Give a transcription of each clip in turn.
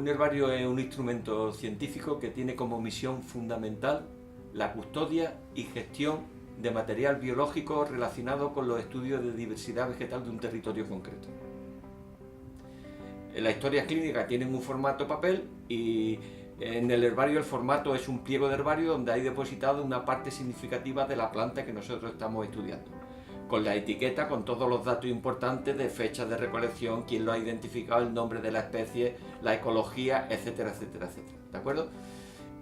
herbario es un instrumento científico que tiene como misión fundamental la custodia y gestión de material biológico relacionado con los estudios de diversidad vegetal de un territorio concreto. Las historias clínicas tienen un formato papel y en el herbario el formato es un pliego de herbario donde hay depositado una parte significativa de la planta que nosotros estamos estudiando, con la etiqueta, con todos los datos importantes de fecha de recolección, quién lo ha identificado, el nombre de la especie, la ecología, etcétera, etcétera, etcétera. ¿De acuerdo?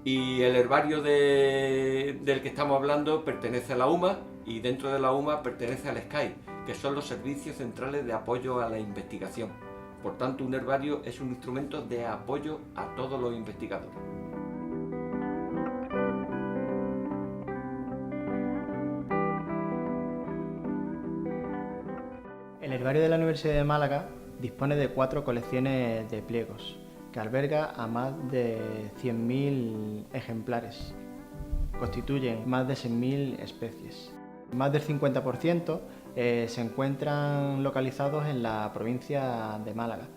Y el herbario del que estamos hablando pertenece a la UMA y dentro de la UMA pertenece al SCAI, que son los Servicios Centrales de Apoyo a la Investigación. Por tanto, un herbario es un instrumento de apoyo a todos los investigadores. El herbario de la Universidad de Málaga dispone de 4 colecciones de pliegos, que alberga a más de 100.000 ejemplares. Constituyen más de 6.000 especies. Más del 50% se encuentran localizados en la provincia de Málaga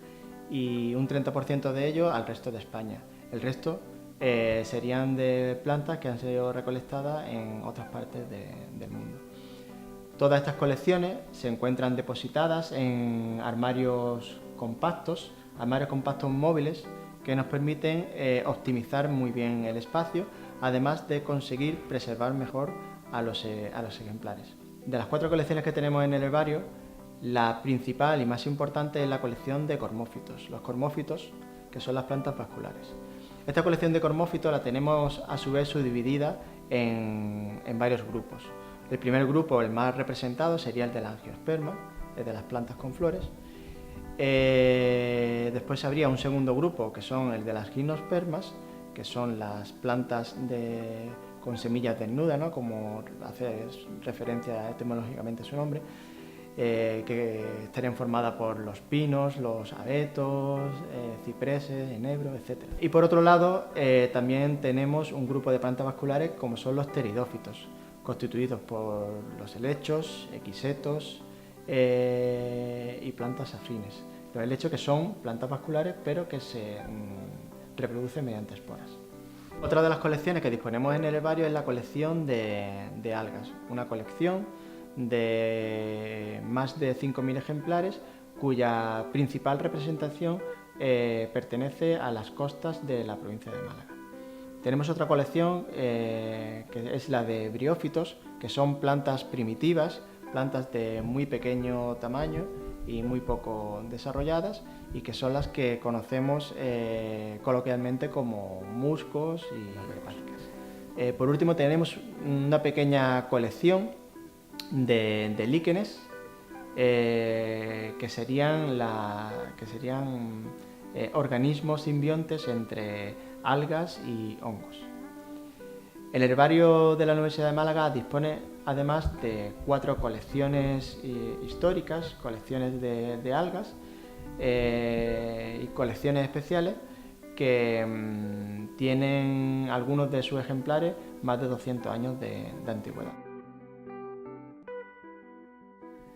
y un 30% de ellos al resto de España. El resto serían de plantas que han sido recolectadas en otras partes del mundo. Todas estas colecciones se encuentran depositadas en armarios compactos móviles que nos permiten optimizar muy bien el espacio, además de conseguir preservar mejor a los ejemplares. De las 4 colecciones que tenemos en el herbario, la principal y más importante es la colección de cormófitos. Los cormófitos, que son las plantas vasculares. Esta colección de cormófitos la tenemos a su vez subdividida en varios grupos. El primer grupo, el más representado, sería el de la angiosperma, el de las plantas con flores. Después habría un segundo grupo, que son el de las gimnospermas, que son las plantas con semillas desnudas, ¿no? Como hace referencia etimológicamente su nombre, que estarían formadas por los pinos, los abetos, cipreses, enebros, etc. Y por otro lado, también tenemos un grupo de plantas vasculares como son los pteridófitos, constituidos por los helechos, equisetos y plantas afines. Los helechos que son plantas vasculares pero que se reproducen mediante esporas. Otra de las colecciones que disponemos en el herbario es la colección de algas, una colección de más de 5.000 ejemplares cuya principal representación pertenece a las costas de la provincia de Málaga. Tenemos otra colección que es la de briófitos, que son plantas primitivas, plantas de muy pequeño tamaño y muy poco desarrolladas y que son las que conocemos coloquialmente como muscos y herbáceas. Por último tenemos una pequeña colección de líquenes que serían organismos simbiontes entre algas y hongos. El herbario de la Universidad de Málaga dispone además de 4 colecciones históricas, colecciones de algas y colecciones especiales que tienen algunos de sus ejemplares más de 200 años de antigüedad.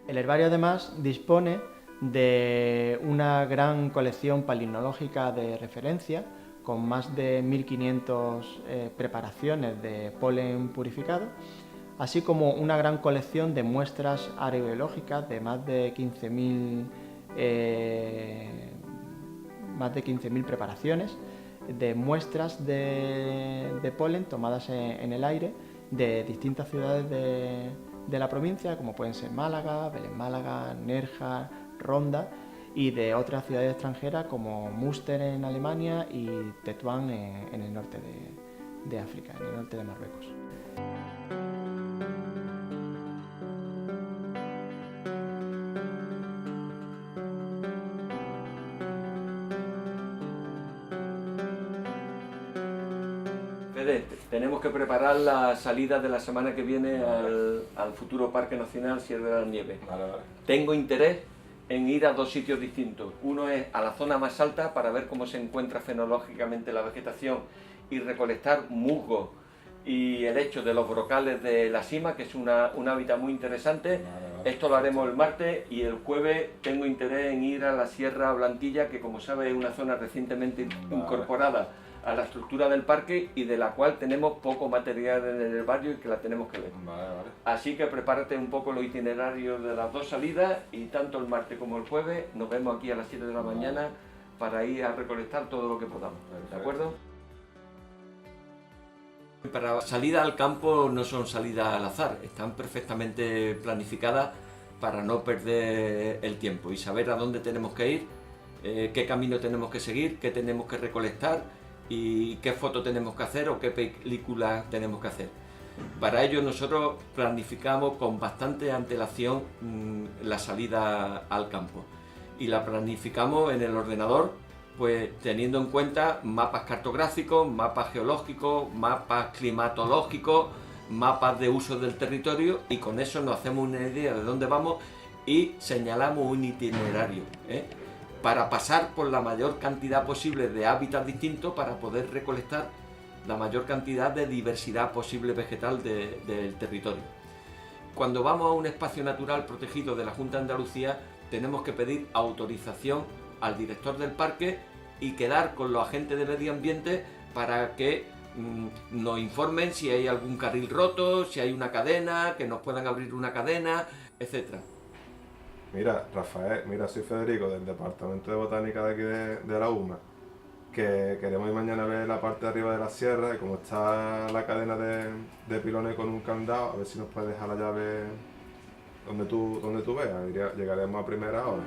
El herbario además dispone de una gran colección palinológica de referencia con más de 1.500 preparaciones de polen purificado, así como una gran colección de muestras aerobiológicas de más de 15.000 preparaciones de muestras de polen tomadas en el aire de distintas ciudades de la provincia, como pueden ser Málaga, Belén Málaga, Nerja, Ronda, y de otras ciudades extranjeras como Münster en Alemania y Tetuán en el norte de África, en el norte de Marruecos. Tenemos que preparar la salida de la semana que viene al futuro Parque Nacional Sierra de las Nieves. Vale. Tengo interés en ir a 2 sitios distintos. Uno es a la zona más alta para ver cómo se encuentra fenológicamente la vegetación y recolectar musgo y helechos de los brocales de la cima, que es un hábitat muy interesante. Esto lo haremos el martes y el jueves tengo interés en ir a la Sierra Blanquilla, que como sabes es una zona recientemente incorporada a la estructura del parque y de la cual tenemos poco material en el herbario y que la tenemos que ver. Así que prepárate un poco los itinerarios de las dos salidas y tanto el martes como el jueves nos vemos aquí a las 7 de la mañana para ir a recolectar todo lo que podamos. ¿De acuerdo? Para salida al campo no son salidas al azar, están perfectamente planificadas para no perder el tiempo y saber a dónde tenemos que ir, qué camino tenemos que seguir, qué tenemos que recolectar y qué foto tenemos que hacer o qué película tenemos que hacer. Para ello nosotros planificamos con bastante antelación la salida al campo y la planificamos en el ordenador, pues teniendo en cuenta mapas cartográficos, mapas geológicos, mapas climatológicos, mapas de uso del territorio y con eso nos hacemos una idea de dónde vamos y señalamos un itinerario, para pasar por la mayor cantidad posible de hábitats distintos para poder recolectar la mayor cantidad de diversidad posible vegetal del territorio. Cuando vamos a un espacio natural protegido de la Junta de Andalucía tenemos que pedir autorización al director del parque y quedar con los agentes de medio ambiente para que nos informen si hay algún carril roto, si hay una cadena, que nos puedan abrir una cadena, etc. Mira, Rafael, soy Federico del Departamento de Botánica de aquí de la UMA, que queremos ir mañana a ver la parte de arriba de la sierra y como está la cadena de pilones con un candado, a ver si nos puedes dejar la llave donde tú veas, llegaremos a primera hora.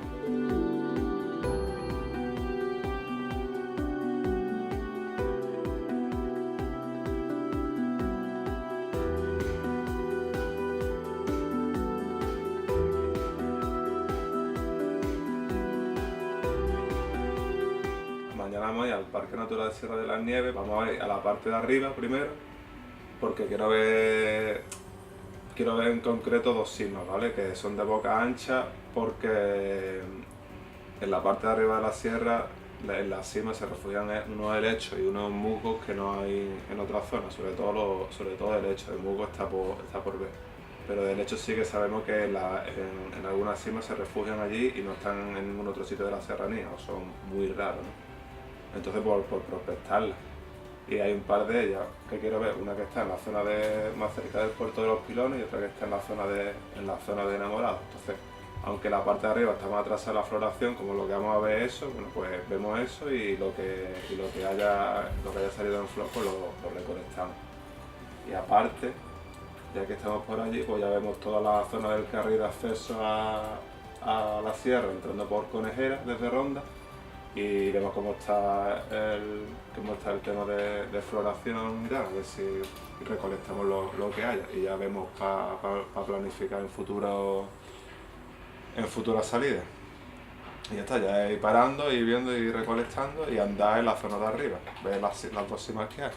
Mañana vamos a ir al Parque Natural de Sierra de las Nieves, vamos a ir a la parte de arriba primero, porque quiero ver en concreto dos simas, ¿vale? Que son de boca ancha, porque en la parte de arriba de la sierra, en las cimas se refugian unos helechos y unos musgos que no hay en otras zonas, sobre todo el helecho. El musgo está por ver, pero de hecho sí que sabemos que en algunas cimas se refugian allí y no están en ningún otro sitio de la serranía, o son muy raros, ¿no? Entonces por prospectarlas. Y hay un par de ellas que quiero ver, una que está en la zona más cerca del puerto de los Pilones y otra que está en la zona de Enamorados. Entonces, aunque la parte de arriba está más atrás de la floración, como lo que vamos a ver eso, bueno, pues vemos eso y lo que haya salido en flor pues lo recolectamos. Y aparte, ya que estamos por allí, pues ya vemos toda la zona del carril de acceso a la sierra, entrando por Conejera desde Ronda, y vemos cómo está el tema de floración ya, a ver si recolectamos lo que haya y ya vemos para planificar en futuras salidas. Y ya está, ya ir parando, ir viendo y recolectando y andar en la zona de arriba, ver las dos cimas que hay.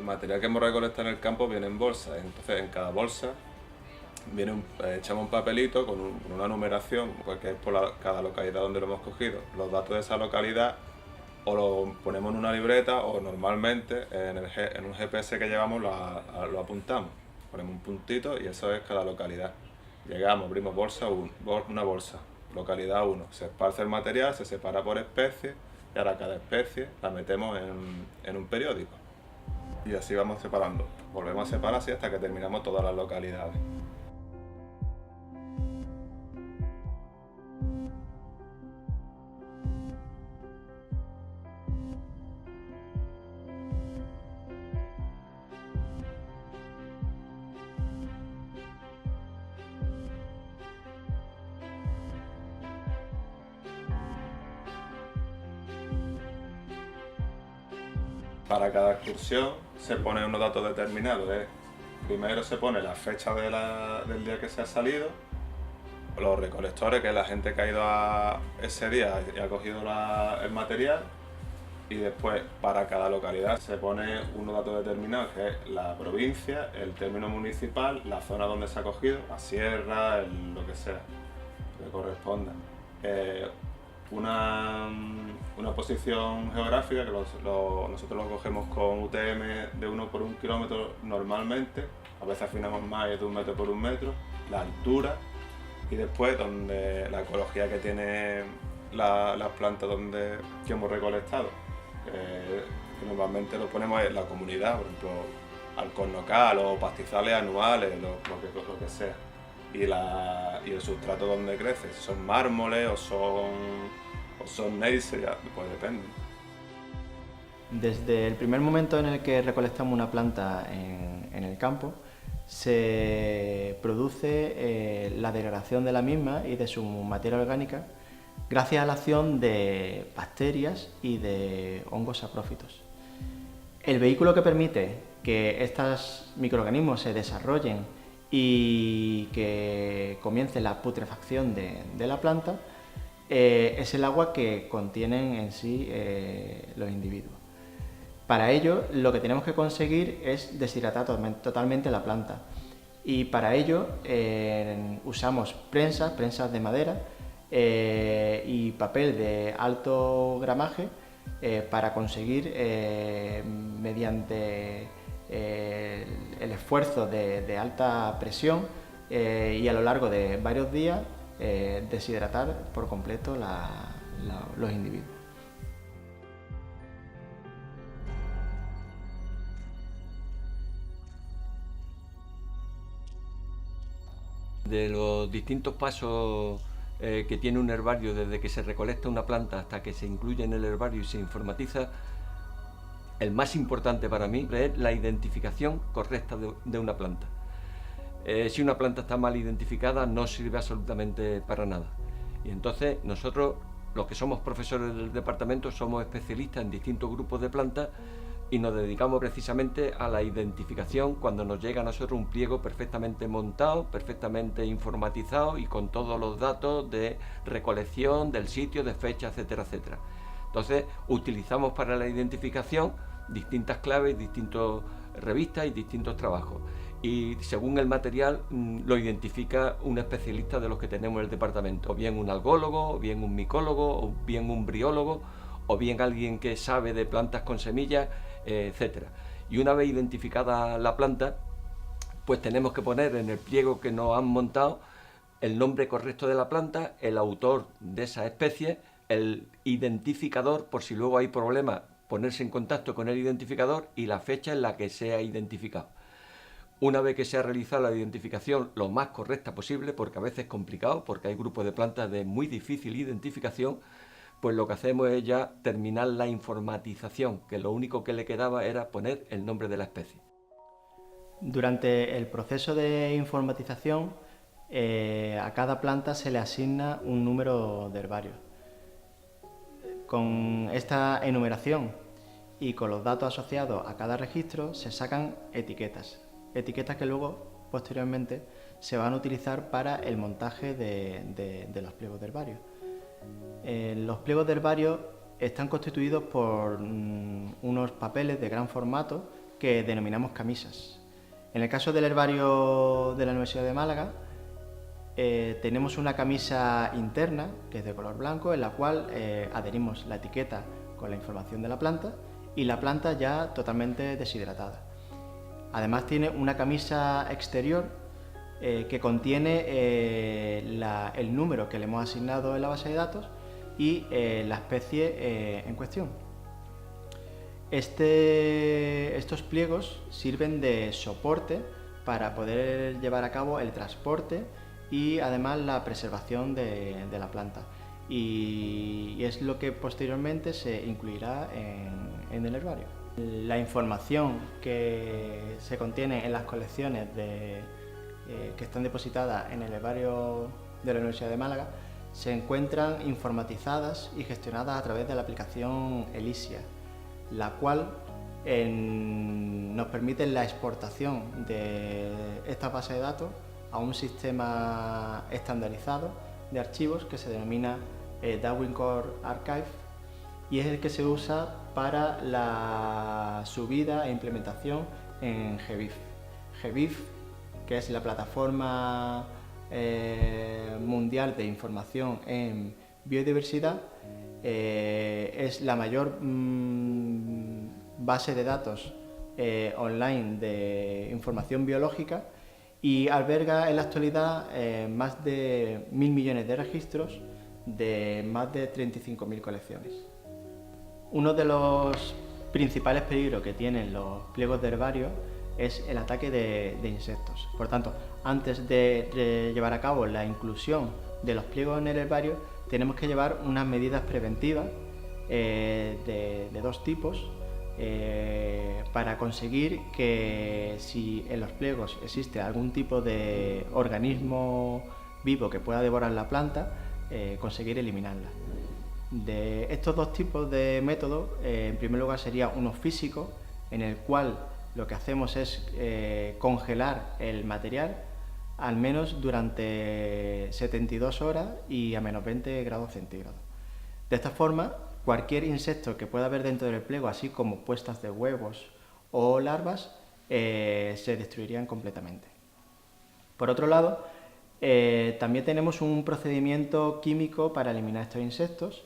material que hemos recolectado en el campo viene en bolsa, entonces en cada bolsa echamos un papelito con una numeración, que es por cada localidad donde lo hemos cogido. Los datos de esa localidad o lo ponemos en una libreta o normalmente en un GPS que llevamos lo apuntamos. Ponemos un puntito y eso es cada localidad. Llegamos, abrimos una bolsa, localidad 1. Se esparce el material, se separa por especie y ahora cada especie la metemos en un periódico. Y así vamos separando. Volvemos a separar así hasta que terminamos todas las localidades. Para cada excursión se ponen unos datos determinados. Primero se pone la fecha del día que se ha salido, los recolectores, que es la gente que ha ido ese día y ha cogido el material, y después para cada localidad se pone unos datos determinados, que es la provincia, el término municipal, la zona donde se ha cogido, la sierra, lo que sea, que corresponda. Una posición geográfica que nosotros lo cogemos con UTM de 1 por 1 kilómetro normalmente, a veces afinamos más de 1 metro por 1 metro, la altura y después la ecología que tiene las plantas que hemos recolectado, que normalmente lo ponemos en la comunidad, por ejemplo alcornocal o pastizales anuales, lo que sea. Y el sustrato donde crece, si son mármoles o son neisses, pues depende. Desde el primer momento en el que recolectamos una planta en el campo, se produce la degradación de la misma y de su materia orgánica gracias a la acción de bacterias y de hongos saprófitos. El vehículo que permite que estos microorganismos se desarrollen y que comience la putrefacción de la planta es el agua que contienen en sí los individuos. Para ello, lo que tenemos que conseguir es deshidratar totalmente la planta, y para ello usamos prensas de madera y papel de alto gramaje para conseguir, mediante el esfuerzo de alta presión y a lo largo de varios días, deshidratar por completo los individuos. De los distintos pasos que tiene un herbario, desde que se recolecta una planta hasta que se incluye en el herbario y se informatiza, el más importante para mí es la identificación correcta de una planta. Si una planta está mal identificada, no sirve absolutamente para nada. Y entonces nosotros, los que somos profesores del departamento, somos especialistas en distintos grupos de plantas y nos dedicamos precisamente a la identificación cuando nos llega a nosotros un pliego perfectamente montado, perfectamente informatizado y con todos los datos de recolección, del sitio, de fecha, etcétera, etcétera. Entonces utilizamos para la identificación distintas claves, distintas revistas y distintos trabajos. Y según el material lo identifica un especialista de los que tenemos en el departamento, o bien un algólogo, o bien un micólogo, o bien un briólogo, o bien alguien que sabe de plantas con semillas, etcétera. Y una vez identificada la planta, pues tenemos que poner en el pliego que nos han montado el nombre correcto de la planta, el autor de esa especie, el identificador, por si luego hay problemas, ponerse en contacto con el identificador, y la fecha en la que se ha identificado. Una vez que se ha realizado la identificación lo más correcta posible, porque a veces es complicado, porque hay grupos de plantas de muy difícil identificación, pues lo que hacemos es ya terminar la informatización, que lo único que le quedaba era poner el nombre de la especie. Durante el proceso de informatización, a cada planta se le asigna un número de herbario. Con esta enumeración y con los datos asociados a cada registro se sacan etiquetas que luego, posteriormente, se van a utilizar para el montaje de los pliegos de herbario. Los pliegos de herbario están constituidos por unos papeles de gran formato que denominamos camisas. En el caso del herbario de la Universidad de Málaga, tenemos una camisa interna, que es de color blanco, en la cual adherimos la etiqueta con la información de la planta y la planta ya totalmente deshidratada. Además tiene una camisa exterior que contiene el número que le hemos asignado en la base de datos y la especie en cuestión. Estos pliegos sirven de soporte para poder llevar a cabo el transporte y además la preservación de la planta, y es lo que posteriormente se incluirá en el herbario. La información que se contiene en las colecciones que están depositadas en el herbario de la Universidad de Málaga se encuentran informatizadas y gestionadas a través de la aplicación Elysia, la cual nos permite la exportación de esta base de datos a un sistema estandarizado de archivos que se denomina Darwin Core Archive, y es el que se usa para la subida e implementación en GBIF. GBIF, que es la plataforma mundial de información en biodiversidad, es la mayor base de datos online de información biológica y alberga en la actualidad más de 1.000 millones de registros de más de 35.000 colecciones. Uno de los principales peligros que tienen los pliegos de herbario es el ataque de insectos. Por tanto, antes de llevar a cabo la inclusión de los pliegos en el herbario, tenemos que llevar unas medidas preventivas de dos tipos para conseguir que, si en los pliegos existe algún tipo de organismo vivo que pueda devorar la planta, conseguir eliminarla. De estos dos tipos de métodos, en primer lugar sería uno físico, en el cual lo que hacemos es congelar el material al menos durante 72 horas y a menos 20 grados centígrados. De esta forma, cualquier insecto que pueda haber dentro del pliego, así como puestas de huevos o larvas, se destruirían completamente. Por otro lado, también tenemos un procedimiento químico para eliminar estos insectos,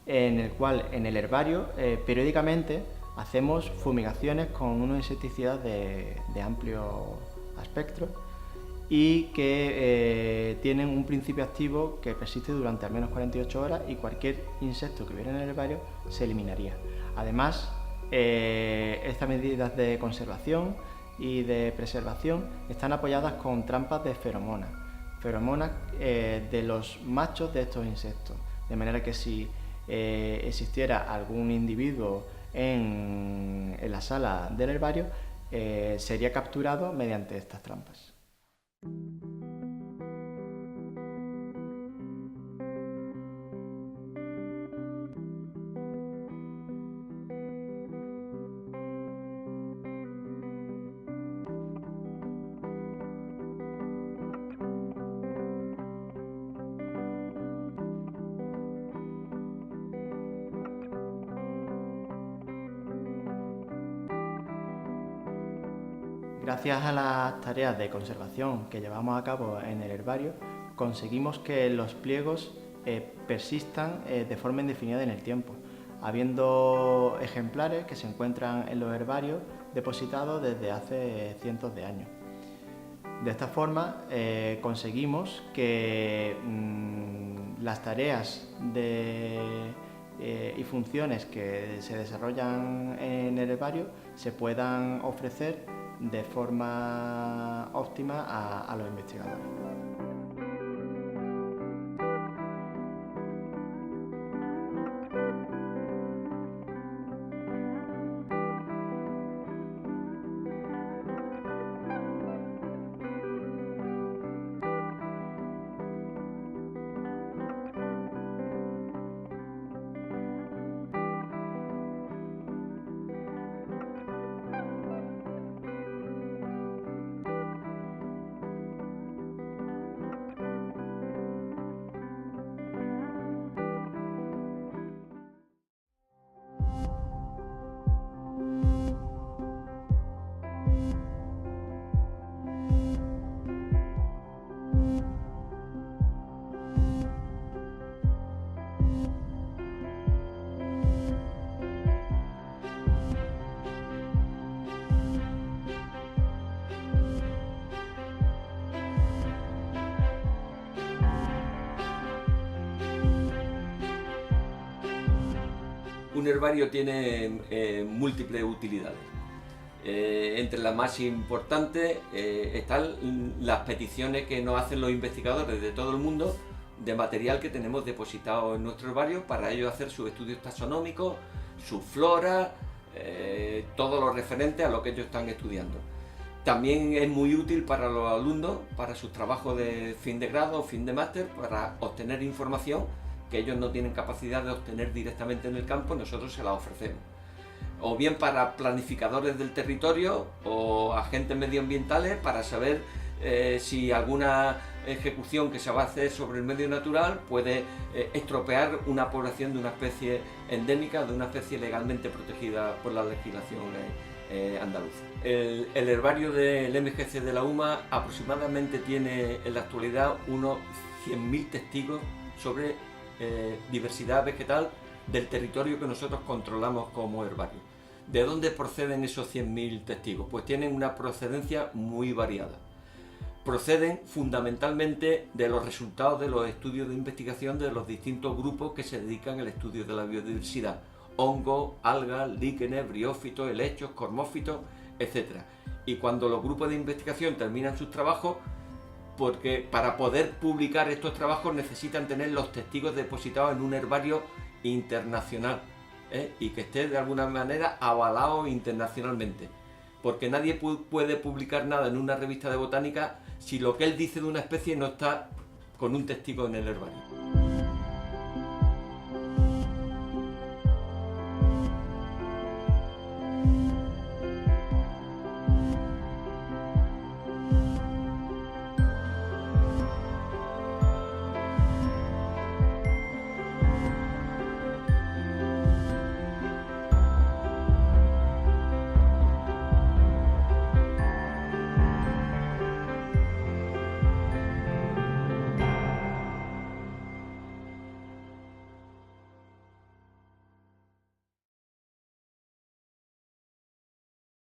en el cual en el herbario periódicamente hacemos fumigaciones con unos insecticidas de amplio espectro y que tienen un principio activo que persiste durante al menos 48 horas, y cualquier insecto que hubiera en el herbario se eliminaría. Además, estas medidas de conservación y de preservación están apoyadas con trampas de feromonas de los machos de estos insectos, de manera que si existiera algún individuo en la sala del herbario, sería capturado mediante estas trampas. Gracias a las tareas de conservación que llevamos a cabo en el herbario, conseguimos que los pliegos persistan de forma indefinida en el tiempo, habiendo ejemplares que se encuentran en los herbarios depositados desde hace cientos de años. De esta forma conseguimos que las tareas y funciones que se desarrollan en el herbario se puedan ofrecer de forma óptima a los investigadores. Un herbario tiene múltiples utilidades. Entre las más importantes están las peticiones que nos hacen los investigadores de todo el mundo de material que tenemos depositado en nuestro herbario para ellos hacer sus estudios taxonómicos, su flora, todo lo referente a lo que ellos están estudiando. También es muy útil para los alumnos, para sus trabajos de fin de grado o fin de máster, para obtener información que ellos no tienen capacidad de obtener directamente en el campo, nosotros se la ofrecemos. O bien para planificadores del territorio o agentes medioambientales para saber si alguna ejecución que se va a hacer sobre el medio natural puede estropear una población de una especie endémica, de una especie legalmente protegida por la legislación andaluza. El herbario del MGC de la UMA aproximadamente tiene en la actualidad unos 100.000 testigos sobre diversidad vegetal del territorio que nosotros controlamos como herbario. ¿De dónde proceden esos 100.000 testigos? Pues tienen una procedencia muy variada. Proceden fundamentalmente de los resultados de los estudios de investigación de los distintos grupos que se dedican al estudio de la biodiversidad: hongos, algas, líquenes, briófitos, helechos, cormófitos, etc. Y cuando los grupos de investigación terminan sus trabajos, porque para poder publicar estos trabajos necesitan tener los testigos depositados en un herbario internacional, y que esté de alguna manera avalado internacionalmente, porque nadie puede publicar nada en una revista de botánica si lo que él dice de una especie no está con un testigo en el herbario.